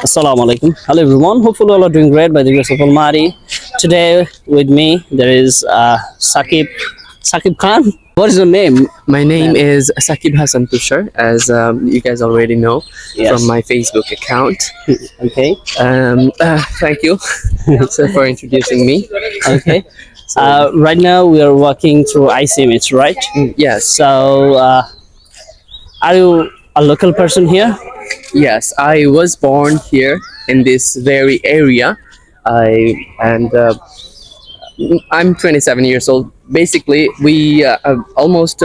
Assalamu alaikum. Hello everyone. Hopefully all are doing great by the grace of Almighty. Today with me there is Sakib Khan. What is your name, My name man? is Sakib Hassan Tushar, as you guys already know from Yes. my Facebook account. Okay. Thank you so for introducing me. Okay. So, Right now we are walking through ICMH, right? yes, So are you a local person here? yes, I was born here in this very area. I and I'm 27 years old. Basically, we almost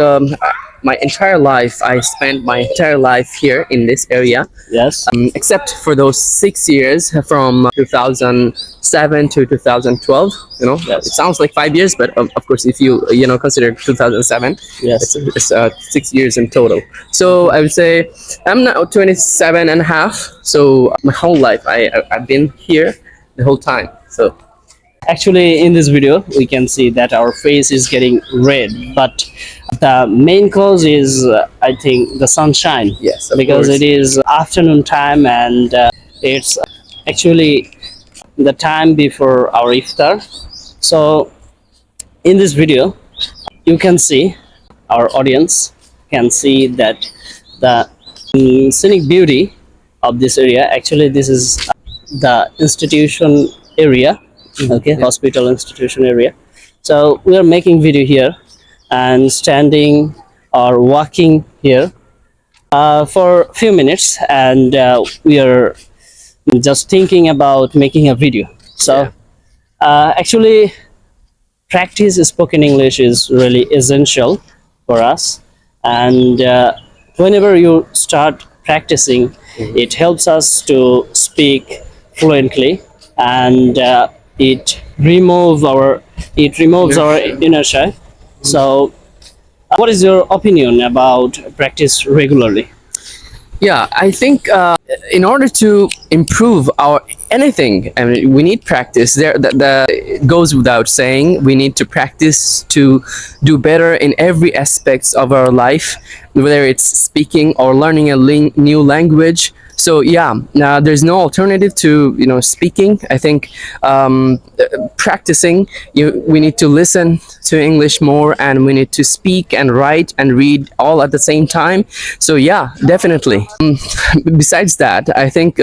my entire life. I spent my entire life here in this area, Yes. except for those 6 years from 2007 to 2012. It Yes. sounds like 5 years, but of course, if you consider 2007, Yes. it's 6 years in total. So I would say I'm now 27 and a half. So my whole life, I've been here the whole time. So Actually, in this video, we can see that our face is getting red, but the main cause is, I think, the sunshine, yes, of because course. it is afternoon time and it's actually the time before our iftar. So, in this video, you can see our audience can see that the scenic beauty of this area. Actually, this is the institution area, okay, Yeah. hospital institution area. So we are making video here and standing or walking here for a few minutes, and we are just thinking about making a video. So Yeah. actually, practice spoken English is really essential for us, and whenever you start practicing, it helps us to speak fluently, and it removes our inertia. So, what is your opinion about practice regularly? Yeah, I think in order to improve our anything, I mean, we need practice. It goes without saying. We need to practice to do better in every aspects of our life, whether it's speaking or learning a new language. So yeah, there's no alternative to speaking. I think practicing. We need to listen to English more, and we need to speak and write and read all at the same time. So yeah, definitely. Besides that, I think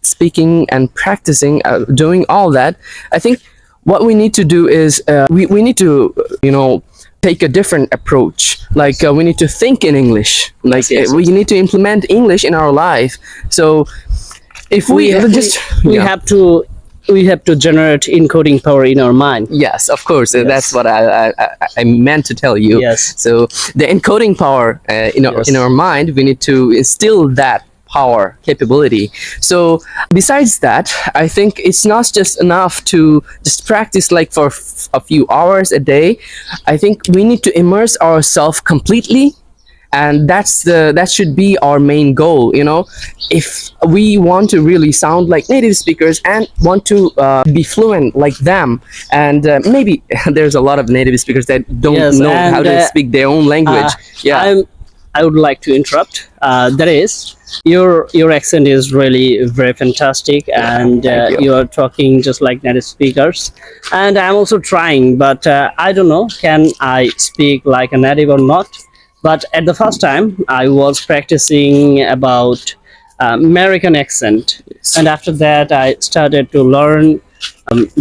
speaking and practicing, doing all that. I think what we need to do is we need to take a different approach. Like we need to think in English. Like Yes, we need to implement English in our life. So if we just we yeah. have to we have to generate encoding power in our mind. Yes, of course. Yes. That's what I meant to tell you. Yes. So the encoding power Yes. in our mind, we need to instill that power capability. So besides that, I think it's not just enough to just practice like for a few hours a day. I think we need to immerse ourselves completely, and that should be our main goal. If we want to really sound like native speakers and want to be fluent like them, and maybe there's a lot of native speakers that don't Yes, know how and to speak their own language. Yeah. I would like to interrupt. That is, your accent is really very fantastic, and thank you. you are talking just like native speakers. And I'm also trying, but I don't know, can I speak like a native or not? But at the first time, I was practicing about American accent, and after that, I started to learn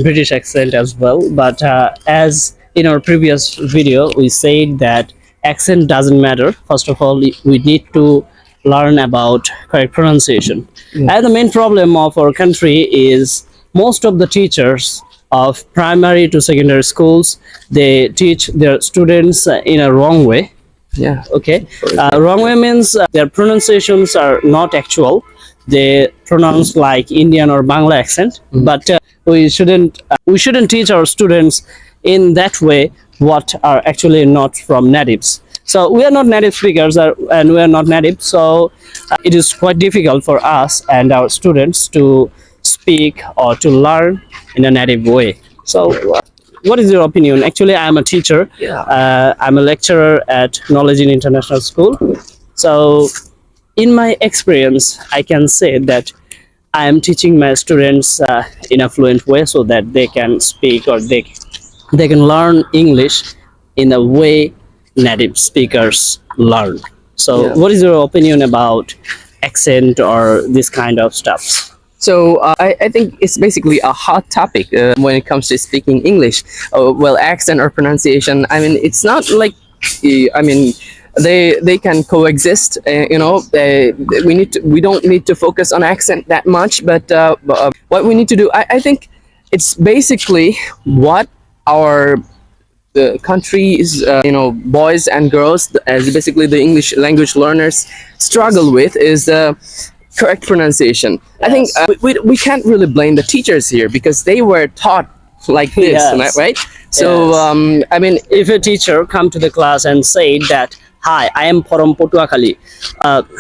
British accent as well. But as in our previous video, we said that accent doesn't matter. First of all, we need to learn about correct pronunciation. And the main problem of our country is most of the teachers of primary to secondary schools, they teach their students in a wrong way. Yeah. Okay, wrong way means their pronunciations are not actual. They pronounce like Indian or Bangla accent, but we shouldn't teach our students in that way what are actually not from natives. So we are not native speakers, and we are not native, so it is quite difficult for us and our students to speak or to learn in a native way. So what is your opinion? Actually, I am a teacher. Yeah. I'm a lecturer at Knowledge in International School. So, in my experience, I can say that I am teaching my students in a fluent way so that they can speak or they can learn English in a way native speakers learn. So, Yeah. what is your opinion about accent or this kind of stuff? So I think it's basically a hot topic when it comes to speaking English. Well, accent or pronunciation. I mean, it's not like I mean they can coexist. We don't need to focus on accent that much. But what we need to do, I think, it's basically what our the country's boys and girls, as basically the English language learners, struggle with is the correct pronunciation. I think we can't really blame the teachers here because they were taught like this, Yes. right? So Yes. I mean, If a teacher come to the class and say that, "Hi, I am from Potuakhali,"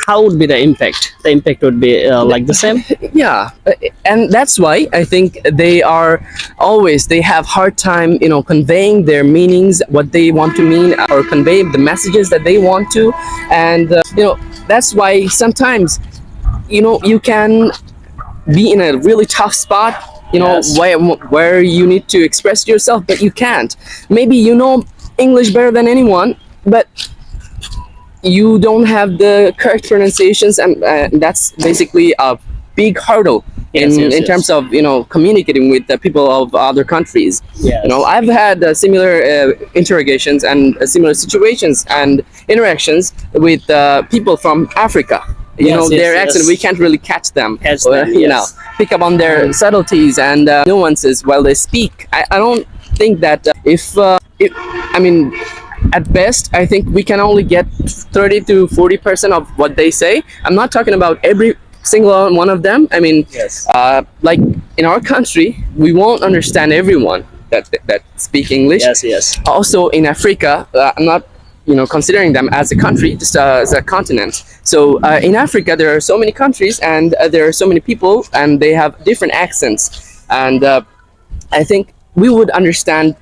how would be the impact? The impact would be like the same. yeah, and that's why I think they have hard time conveying their meanings, what they want to mean, or convey the messages that they want to. And that's why sometimes you can be in a really tough spot, Yes. where you need to express yourself, but you can't. Maybe you know English better than anyone, but you don't have the correct pronunciations, and that's basically a big hurdle Yes, yes, in yes. terms of communicating with the people of other countries. Yes. I've had similar interrogations and similar situations and interactions with people from Africa. Yes, yes, Their yes. accent, we can't really catch them. Catch or, them, yes. pick up on their subtleties and nuances while they speak. I don't think that I mean, at best, I think we can only get 30 to 40% of what they say. I'm not talking about every single one of them. I mean, Yes. like in our country, we won't understand everyone that speak English. Yes, yes. Also in Africa, I'm not considering them as a country, just as a continent. So in Africa, there are so many countries, and there are so many people, and they have different accents. And I think we would understand.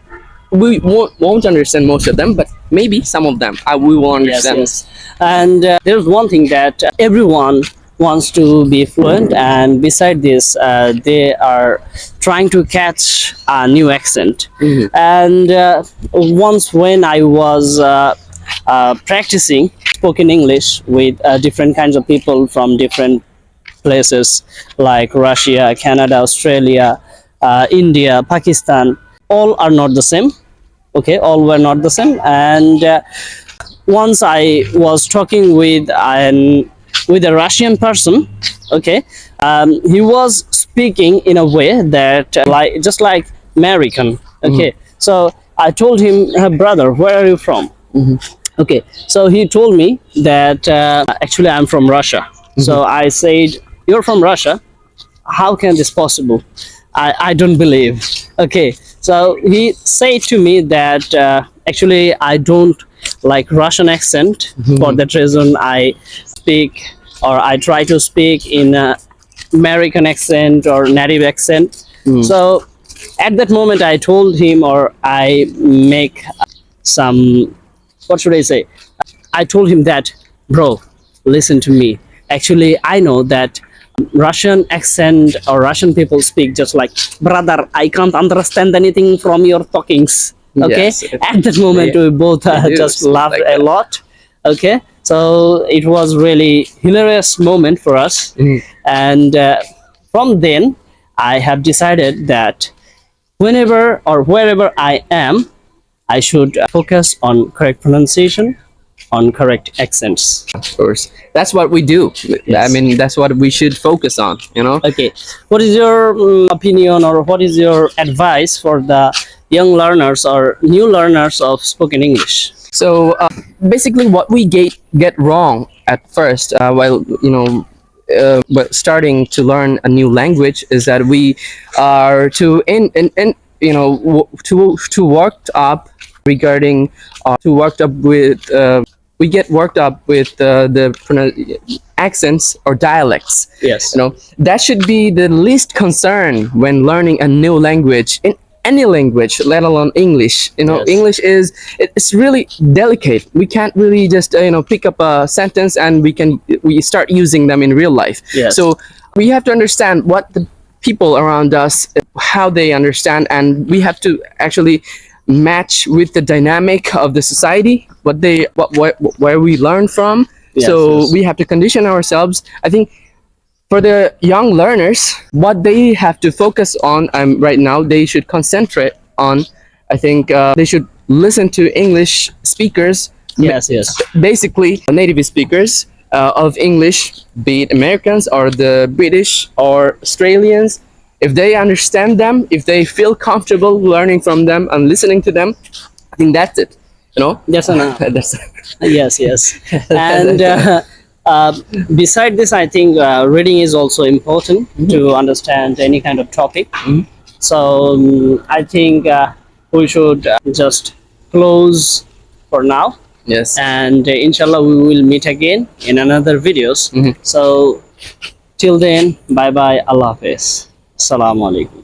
We won't understand most of them, but maybe some of them we will Yes, understand. yes. And there's one thing that everyone wants to be fluent, and beside this, they are trying to catch a new accent. And once when I was practicing spoken English with different kinds of people from different places like Russia, Canada, Australia, India, Pakistan, all are not the same. Okay, all were not the same. And once I was talking with a Russian person. Okay, he was speaking in a way that like just like American. Okay, so I told him, "Brother, where are you from?" Okay, so he told me that actually I'm from Russia. So I said, "You're from Russia? How can this possible? I don't believe." Okay, so he said to me that actually I don't like Russian accent. For that reason, I speak or I try to speak in American accent or native accent. So at that moment, I told him, or I make some, what should I say? I told him that, "Bro, listen to me. Actually, I know that Russian accent or Russian people speak just like, brother, I can't understand anything from your talkings." Okay. Yes, At that moment, we both do just speak laughed like a that. lot. Okay. So it was really hilarious moment for us. And from then, I have decided that whenever or wherever I am, I should focus on correct pronunciation, on correct accents. Of course, that's what we do. I mean, that's what we should focus on. Okay, what is your opinion or what is your advice for the young learners or new learners of spoken English? So basically, what we get wrong at first, while but starting to learn a new language, is that we are too worked up regarding too worked up with we get worked up with accents or dialects. Yes. That should be the least concern when learning a new language, in any language, let alone English. Yes. English it's really delicate. We can't really just pick up a sentence and we start using them in real life. Yes. So we have to understand what the people around us, how they understand, and we have to actually match with the dynamic of the society, where we learn from. Yes, So yes. we have to condition ourselves. I think for the young learners, what they have to focus on right now, they should concentrate on. I think they should listen to English speakers, Yes, yes. basically native speakers of English, be it Americans or the British or Australians. If they understand them, if they feel comfortable learning from them and listening to them, I think that's it. You know, Yes, and that's yes, yes. And uh, beside this, I think reading is also important to understand any kind of topic. So I think we should just close for now, yes. and inshallah we will meet again in another videos. Mhm. So till then, bye bye, Allah Hafiz, Assalamu alaikum.